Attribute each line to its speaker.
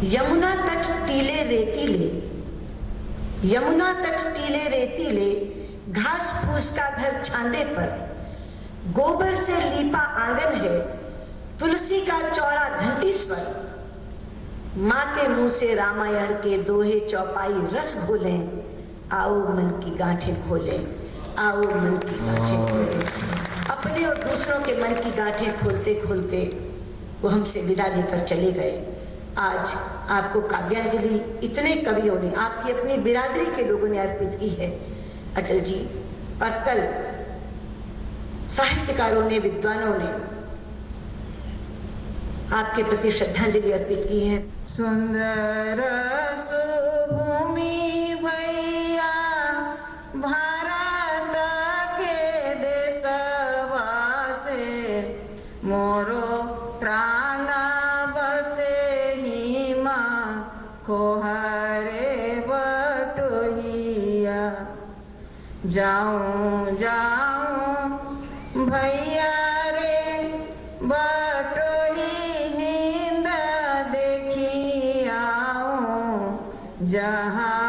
Speaker 1: यमुना तट टीले रेतीले, यमुना तट टीले रेतीले, घास फूस का घर छांदे पर, गोबर से लीपा आंगन है, तुलसी का चौड़ा घंटी स्वर। माँ के मुंह से रामायण के दोहे चौपाई रस घोलें, आओ मन की गांठें खोलें, आओ मन की गांठें खोलें। अपने और दूसरों के मन की गांठें खोलते खोलते वो हमसे विदा लेकर चले गए। आज आपको काव्यांजलि इतने कवियों ने, आपकी अपनी बिरादरी के लोगों ने अर्पित की है अटल जी, और कल साहित्यकारों ने, विद्वानों ने आपके प्रति श्रद्धांजलि अर्पित की है।
Speaker 2: सुंदर सुभूमि भैया भारत के देशवा से, मोरो प्राण बसे हिमा खोहरे बटोहिया। जाऊं जाऊं भैया रे बटोही हिंद देखी आऊं, जहाँ